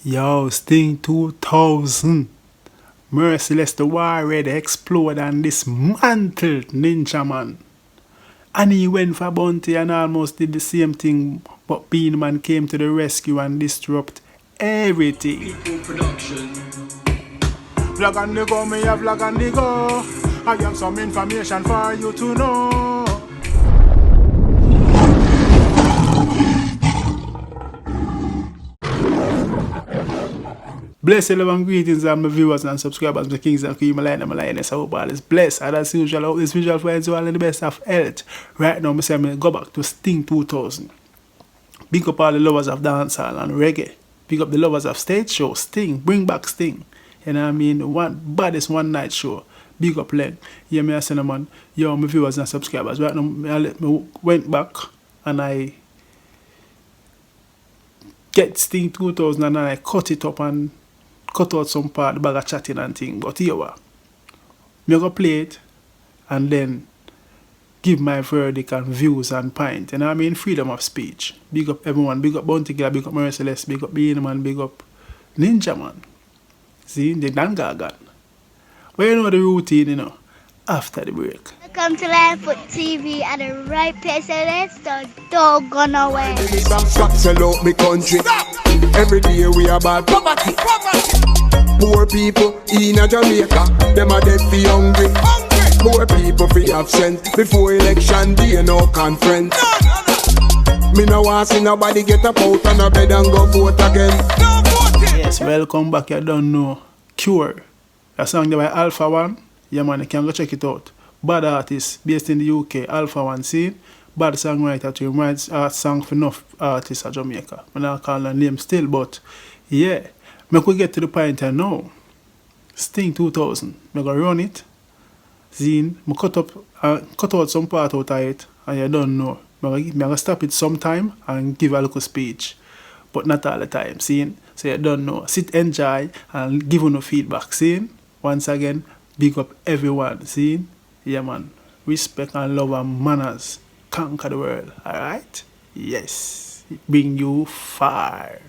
Yo, Sting 2000. Merciless the war ready explode and dismantled Ninjaman. And he went for bounty and almost did the same thing, but Beenie Man came to the rescue and disrupt everything. Vlog and the go, me a vlog and the go. I have some information for you to know. Blessed love and greetings to my viewers and subscribers, my kings and queens, my lioness. I hope all is blessed. And as usual, I hope this visual finds you all in the best of health. Right now, I say I go back to Sting 2000. Big up all the lovers of dancehall and reggae. Big up the lovers of stage show. Sting, bring back Sting. You know what I mean? Baddest one night show. Big up Len. Yeah, me I say no man. Yo, my viewers and subscribers. Right now, I went back and I get Sting 2000 and I cut it up and cut out some part, the bag of chatting and thing. But here what? Me go play it and then give my verdict and views and point. And I mean freedom of speech. Big up everyone. Big up Bounty Girl, big up Merciless, big up Beenie Man, big up Ninjaman. See, they done gagan. But you know the routine, you know, after the break. Welcome to Linefoot TV at the right place, so let's don't go nowhere. Sell out me country. Every day we about poverty. Poor people in a Jamaica, them are dead for hungry. Poor people fi absent before election day, no conference. Me no want see nobody get up out on a bed and go vote again. Yes, welcome back. You don't know Cure. A song by Alpha One. Yeah man, you can go check it out. Bad artist based in the UK, Alpha One scene. Bad songwriter to him, writes song for enough artists at Jamaica. I'm not calling her name still, but yeah. Make we get to the point here now. Sting 2000. I'm going to run it. Zine. I cut out some part out of it. And you don't know. I'm going to stop it sometime and give a little speech. But not all the time. See? So you don't know. Sit, enjoy, and give no feedback. See? Once again, big up everyone. See? Yeah, man. Respect and love and manners. Conquer the world. Alright? Yes. Bring you far.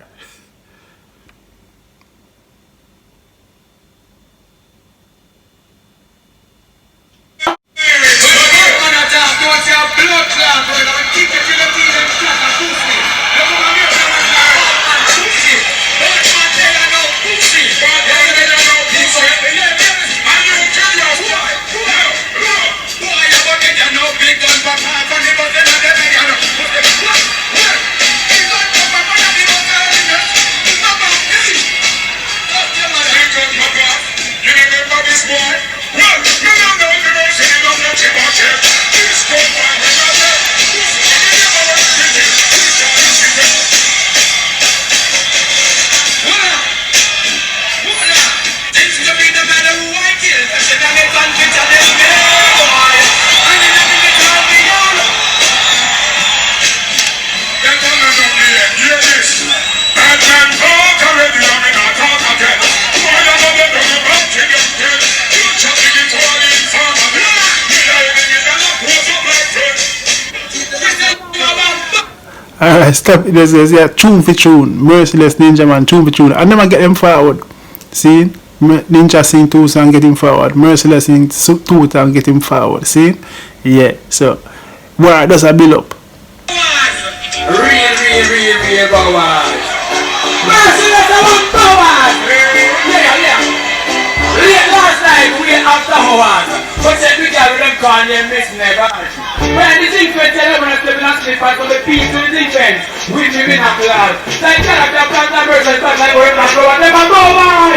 Alright, stop. There's tune for tune. Merciless Ninjaman, tune for tune. I never get them forward. See? Ninja sing 2 and get him forward. Merciless sing 2 and get him forward. See? Yeah. So, where does I build up? Real forward. Merciless and forward. Yeah. Late last night, we after hours. But then we got them calling them Miss Never. When the defense element of the slip out of the piece to the defense, we live in a class. Like character plans and versions, but like we're not going to never go on.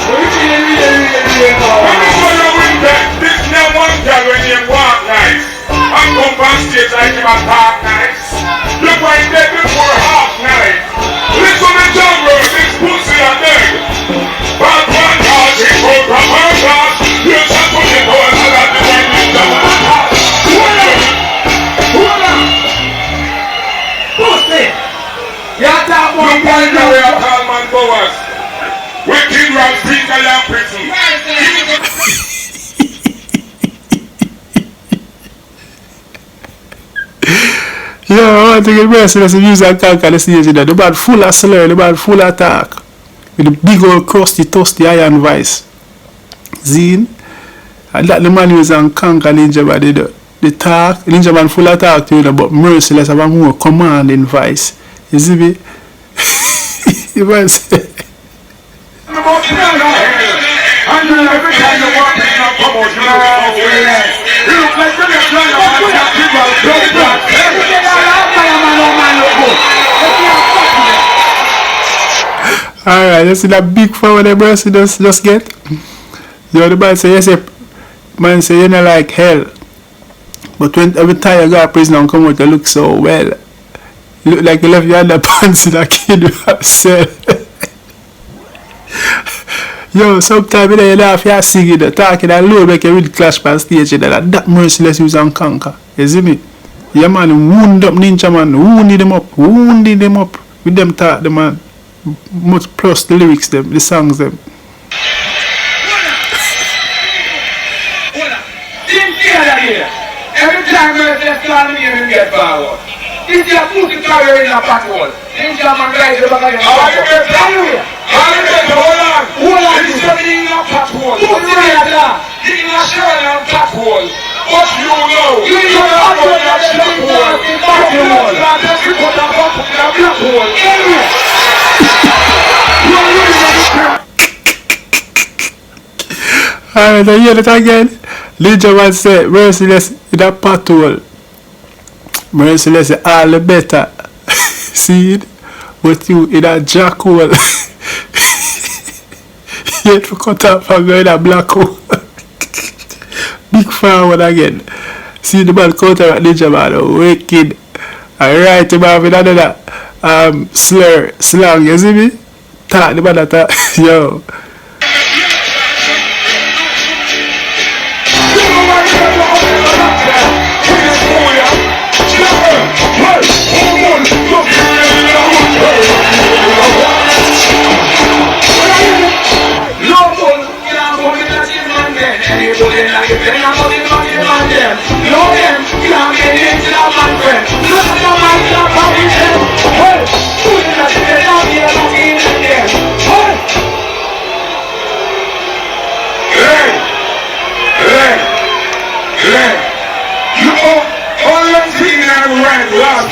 We really go on. When you go to winter, this no one girl when you walk nice. I'm going to stage like him and talk nice. Look why they before half night. Listen to the jungle, this pussy and egg. But one dog, he goes from her class. You shall put it on and let the one in the one. You're talking about one now we are called man powers. We kill round people and prison. Yeah, I want to get Merciless and use and conquer the stage. The bad full of slur, the bad full of talk. with the big old crusty, toasty iron vice. Zine. And that the man was on conquer Ninjaman, the talk, Ninjaman full of talk to you, but Merciless have a more commanding vice. You see me? You might say. Alright, you see that big forward the Merciless just get? You know the man say, yes, man say, you know like hell. But when every time you go to prison and come out, you look so well. You look like you left your underpants in a kid yourself. Yo, sometimes you laugh, you're singing, talking, and low make you really clash on stage. That Merciless use and conquer. You see me? Yeah, man, wound up Ninjaman, wounded them up. With them talk, the man. Much plus the lyrics, them, the songs, them. Every time Merciless call me and get forward. This is a pussy carrier in a patrol. Ninjaman guys are back again. Hold on, this is in a patrol. Pussy like that. In a shirt and patrol. What you know? You know how to get that patrol. Patrol. That's the cut of a black hole. Alright, I hear it again. Ninjaman say, Merciless in a patrol. Merciless say, all the better. See it? But you in a jack hole. You have to cut off and go in a black hole. Big forward again. See the man counter at Ninjaman, wicked. Alright, you have another slang, you see me? Talk the man that yo.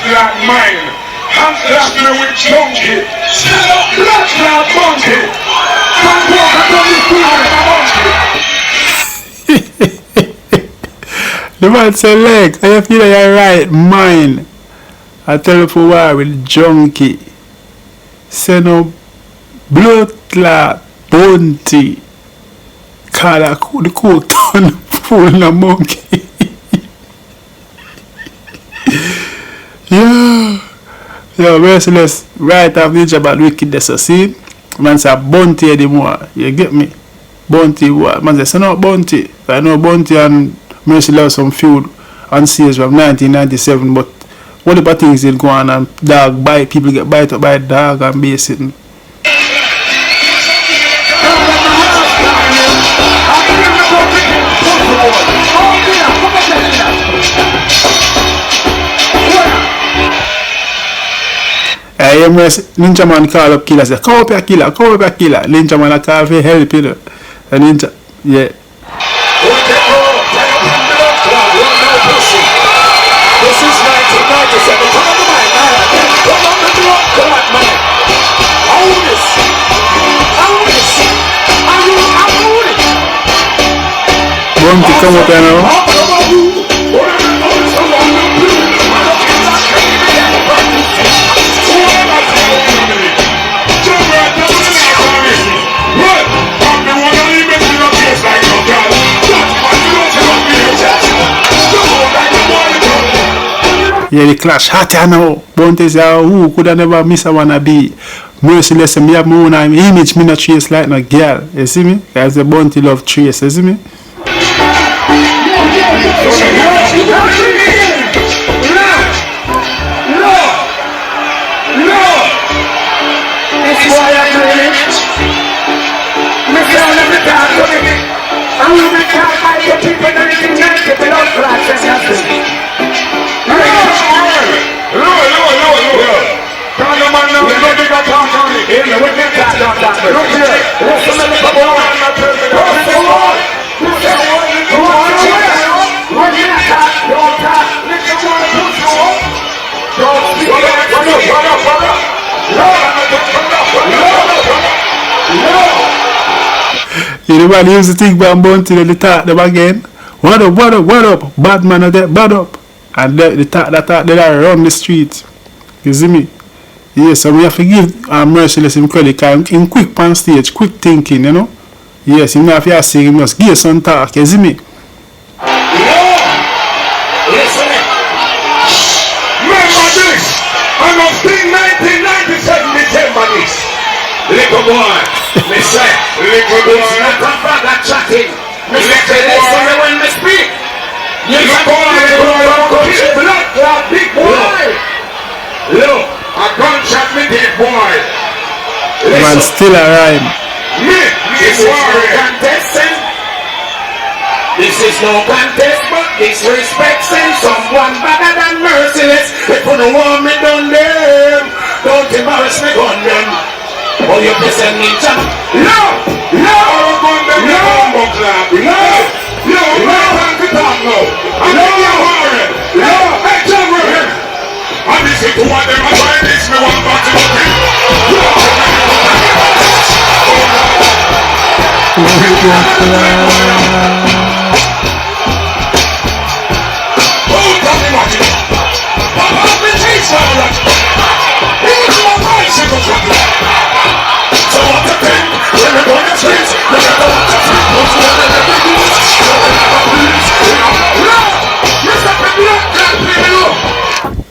Like mine, I'm clapping with chunky. Shut up, black like monkey. The man say legs, I feel like you're right, mine. I tell you for why with junkie. Say no blood clot bounty. Call the coke turn full na monkey. Yo, Merciless, right off Ninjaman wickedness, you see? Man say bounty anymore, you get me? Bounty what? Man say no bounty. I know bounty and Merciless some feud on stage from 1997, but what about things did go on and dog bite, people get bite up by dog and be sitting. I hear Ninjaman call up killer, say, come up here killer. Ninjaman a call for help, you know. And Ninja, yeah. This is 1997. Come on the mic, man. Come on the block, come on, man. Hold this. Hold this. Hold it. Bounty come up here now. Yeah, the clash hot now. Bounty say, who could I never miss a wanna be? Merciless, me have my own image, me not trace like no girl. You see me? That's the Bounty love trace, you see me? Everybody use the thing by Bounty, then they talk them again. What up, what up, what up? Bad man of that, bad up. And they talk they are around the street. You see me? Yes, so we have to give Merciless him credit because him quick on stage, quick thinking, you know? Yes, him have to say, he must give some talk, you see me? Listen, remember this. I must be 1997 December this. Little boy, me say, little boy, not come back and chatting. Me say, listen me when me speak. You call me the blood clot big boy. Look, a gunshot me dead boy. Man still a rhyme. Me, this is no contestant. This is no contest, but disrespect send someone better than Merciless. If you don't want me done them, don't embarrass me on them. Oh, you can send me jump. No, no, no, no, time to talk now. I'm not your worry. No, hey, jump over here. I'm listening to what them are trying to me one back to the thing.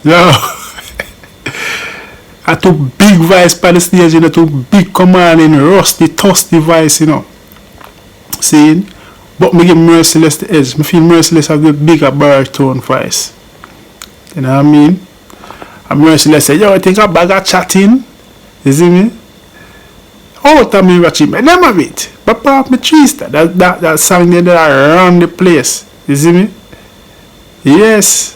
Yo, I took big voice by the stage, you know, took big commanding, rusty, toasty voice, you know. See? But me give Merciless the edge. Me feel Merciless have the bigger baritone voice. You know what I mean? And Merciless say, yo, I think a bag of chatting. You see me? Out of me watching me, name of it. But part of me trees that song there that around the place. You see me? Yes.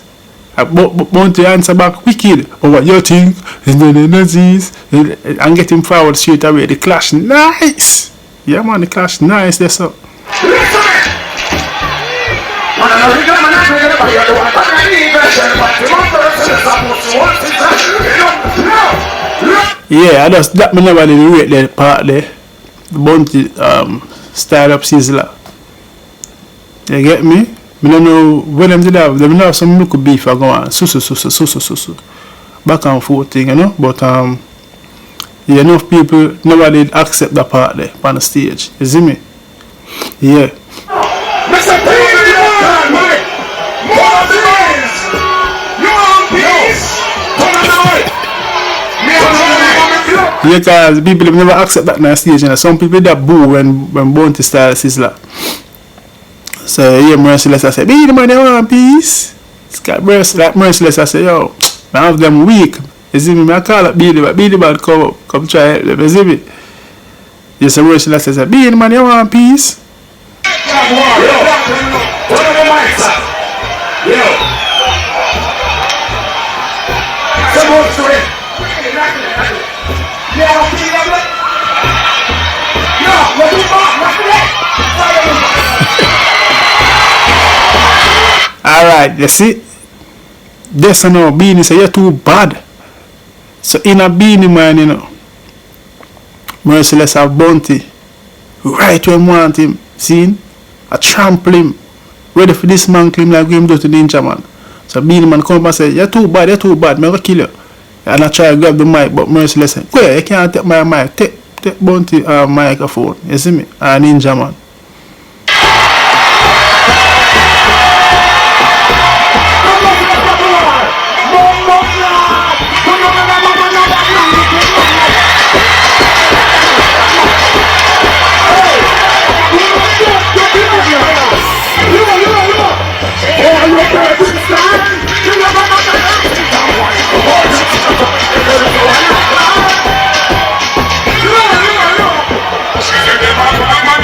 But want to answer back wicked. But what you think? And get him forward straight away. The clash nice. Yeah man, the clash nice. That's up. Yeah, I just that me never did rate that part there. The Bounty style up sizzler. You get me? I don't know when them did have some milk beef I go on so back and forth thing, you know. But yeah, enough people never did accept that part there on the stage. You see me? Yeah. Mr. Beenie Man, more things. You want peace? Because people have never accept that on the stage, you know. Some people that boo when Bounty style sizzler. So yeah, Merciless I say, Beenie Man, you want peace? It's got Merciless I say, yo, I have them weak. You see me? I call up Beenie Man come try help them, you see me? Yes, so Merciless I say, Beenie Man, you want peace? Alright, you see? This and now, Beenie say, you're too bad. So in a Beenie Man, you know, Merciless have Bounty. Right when want him, see? I trample him. Ready for this man claim like him do to Ninjaman. So Beenie Man come up and say, you're too bad, I'm gonna kill you. And I try to grab the mic, but Merciless say, go ahead, you can't take my mic. Take Bounty microphone. You see me? And Ninjaman. Mama,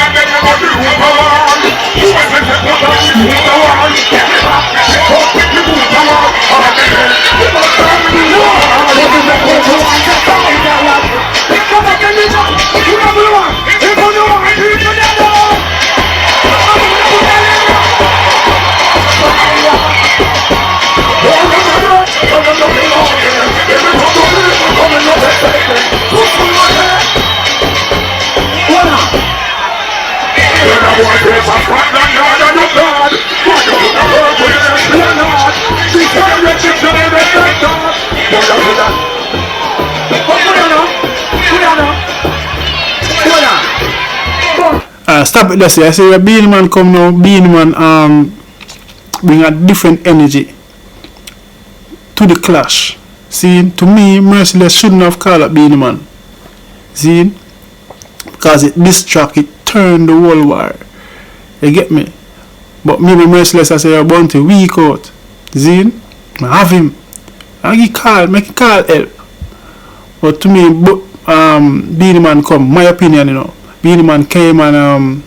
Stop it, let's say. I say when Beenie Man come now, Beenie Man bring a different energy to the clash. See, to me, Merciless shouldn't have called up Beenie Man. See, because this track, it turned the whole war. You get me? But maybe Merciless, I say, you're bound to weak out. See, I have him. I make a call help. But to me, Beenie Man come, my opinion, you know. Beenie Man came and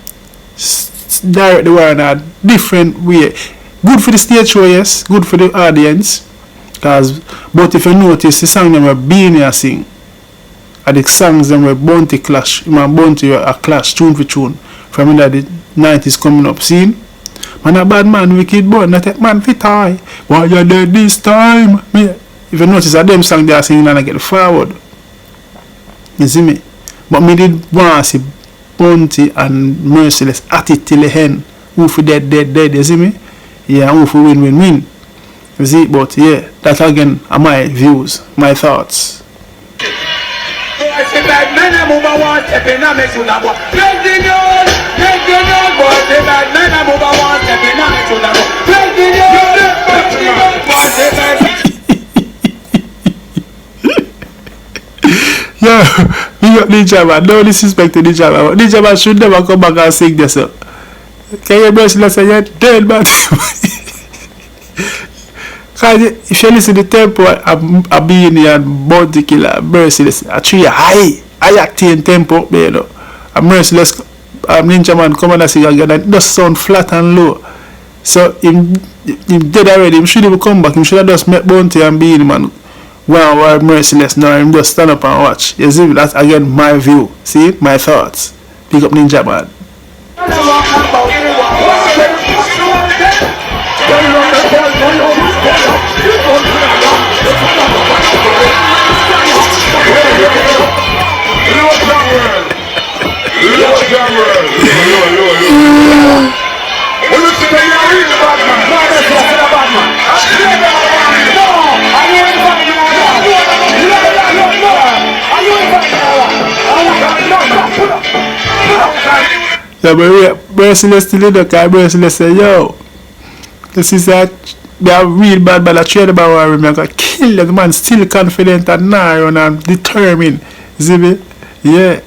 direct the war in a different way. Good for the stage show, yes. Good for the audience. But if you notice, the song them were Beenie sing. And the songs them were bound to clash. Bound to a clash, tune for tune. From the 90s coming up. See? Man a bad man, wicked boy, not take man fit high. Why you dead this time? If you notice that them song they are singing and I get forward. You see me? But me did want to see Bounty and Merciless at it till the end. Who for dead, you see me? Yeah, who for win. You see? But yeah, that again are my views, my thoughts. Yeah, we got Ninjaman. No disrespect to Ninjaman. Ninjaman should never come back and sing this up. Can you Merciless say you're dead, man? Because if you listen to the tempo, a Beenie and Bounty Killer, Merciless, a three high octane tempo up there, you know. A Merciless Ninjaman come and sing again, and it does sound flat and low. So, him dead already, him should have come back, him should have just met Bounty and Beenie Man. Wow, Merciless now, him just stand up and watch. You see, that's again my view. See, my thoughts. Pick up Ninjaman. Yeah, but Merciless still in the car. Merciless say, yo, this is that they are real bad, but I trade about where I'm going to kill the man, still confident and narrow and determined. See me? Yeah.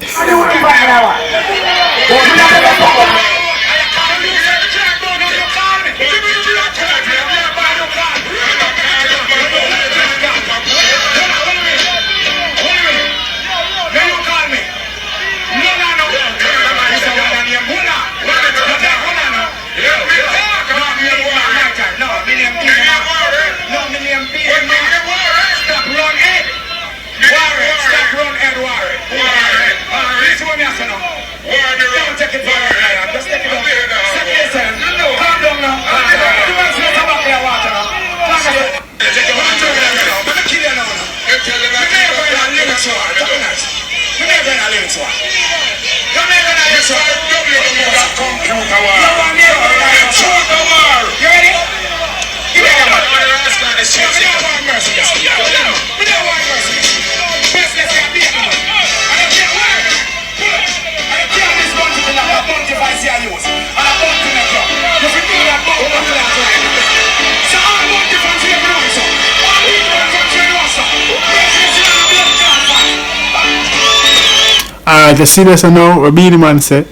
Alright, you see this now, what Beenie Man said,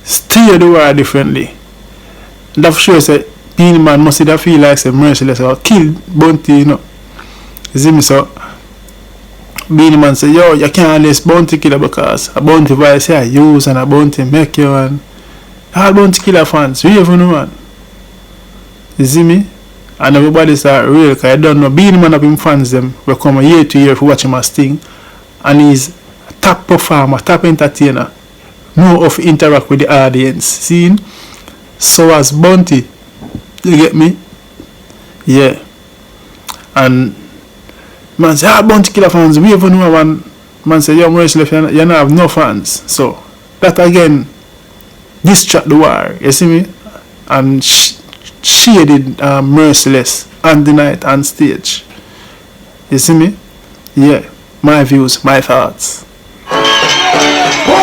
steer the war differently. That for sure say, Beenie Man must either feel like say Merciless or kill Bounty, you know. You see me, so Beenie Man say, yo, you can't list Bounty Killer because a Bounty voice here use and a Bounty make you and all Bounty Killer fans, we even know man. You see me? And everybody start real, because I don't know, Beenie Man have him fans them, will come year to year for watch him a sting, and he's top performer, top entertainer, know of interact with the audience. See? So as Bounty, you get me? Yeah. And man say, Bounty Killer fans, we even know one man say, yo, Merciless, you don't have no fans. So that again distract the war, you see me? And shaded Merciless on the night on stage. You see me? Yeah. My views, my thoughts. Oh,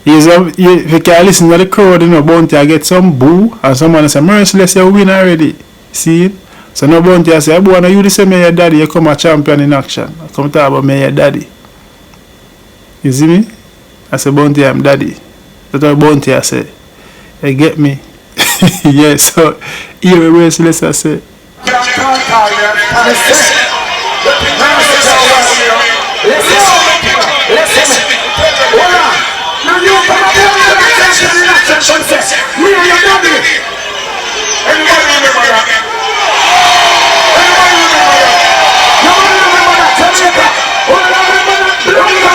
If you can listen to the crowd, you know, Bounty I get some boo, and someone say, Merciless, you win already. See it? So no Bounty I say, boy, no, you the same your daddy, you come a champion in action. I come talk about me your daddy. You see me? I say, Bounty, I'm daddy. That's what Bounty I say. You get me? Yes, so here Merciless I say. Me and your daddy. Anybody remember that? Anybody remember that? Nobody remember that. Tell me that. What do I remember that? Remember.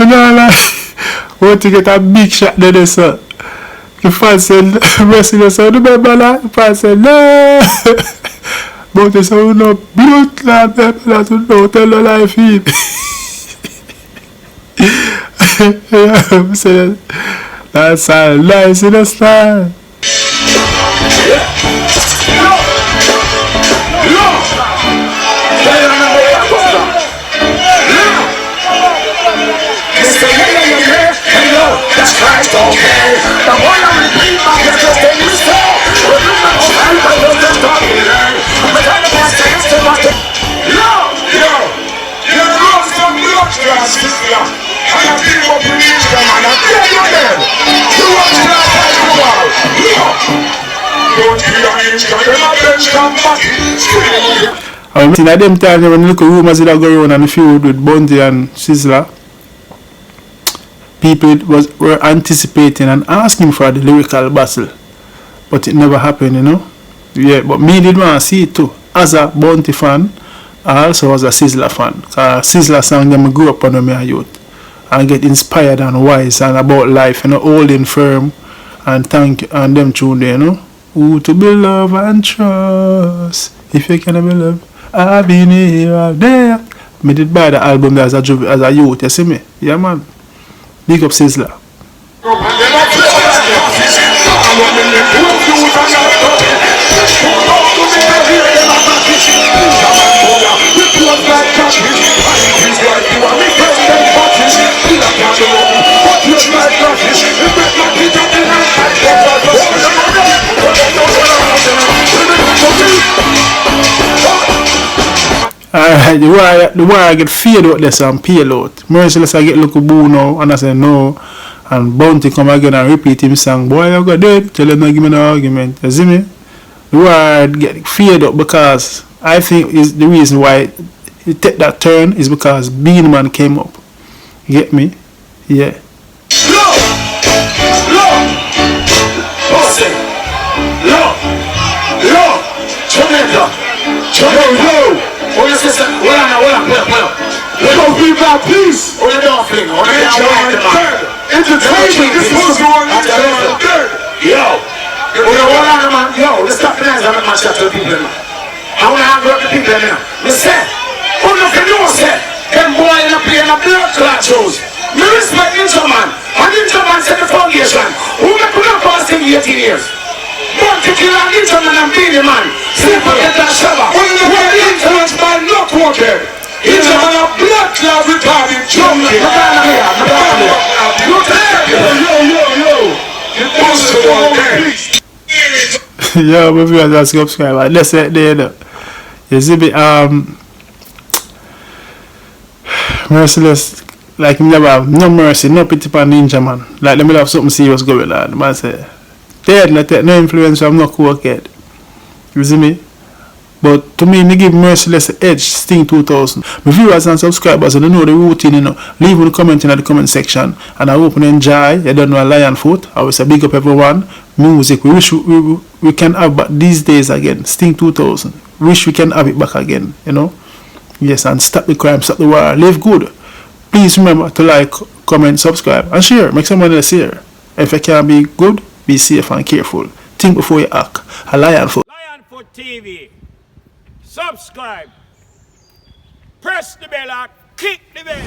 No, want to get a big shot there, sir. The fan said, Merciless, I remember that. The fan said, no. But they say, no, blood, lad, that to know, tell the life in. Yeah, say that's a nice in the style. That's right, okay. The one I repeat my just thing we say. Remember, I'm just talking. I'm trying to pass the rest of my day. Yo, you lost some blood class, sister. And I feel what we need them, and I tell you then. You watch that like you are. Don't be an inch, and them a bench come back. I mean, at them times when you look at rumors that go around and the feud with Bundy and Sizzla, people were anticipating and asking for the lyrical battle, but it never happened, you know. Yeah, but me did want to see it too. As a Bounty fan, I also was a Sizzla fan. Sizzla song them grew up on when I youth and get inspired and wise and about life, you know, holding firm and thank and them tune there, you know. Who to be love and trust? If you can be love, I've been here all day. Me did buy the album as a youth, you see me? Yeah, man. Big up Sizzla. Alright, the why I get feared out there and peel out. Merciless I get look boo now and I say no. And Bounty come again and repeat him song. Boy, I got dead. Tell him not give me no argument. You see me? The why I get feared out because I think is the reason why it take that turn is because Beenie Man came up. You get me? Yeah. Oh, you say, hold on. Let go be my peace. Oh, you don't fling. Oh, you don't entertainment. This was going on. Yo. Hold on, man. Yo, let's stop the hands and match up to the people, man. I want to have the people now. Listen. Who nothing know, say? Them boy in a play in a blood clot shows. Me respect Ninjaman. And Ninjaman set the foundation. Who make you not pass in 18 years? Bounty killer Ninjaman and Beenie Man. Sleep forget that shabba. When you were influenced by not wanted. Ninjaman a blood clot retarded junkie. Yo. You must have one piece. Yo, my viewers are subscribe. Let's say there though. You see me, Merciless, like him never have no mercy, no pity for Ninjaman. Like them will have something serious going on. The man say, dead, not take no influence, I'm not cool kid. You see me? But to me give Merciless the edge, Sting 2000. My viewers and subscribers, you don't know the routine, you know. Leave a comment in the comment section. And I hope you enjoy. You don't know a lion foot. I will say big up everyone. Music, we wish we can have back these days again. Sting 2000. Wish we can have it back again, you know. Yes, and stop the crime, stop the war, live good. Please remember to like, comment, subscribe, and share. Make someone else here. If you can be good, be safe and careful. Think before you act. A lion foot. Lion Foot TV. Subscribe. Press the bell and click the bell.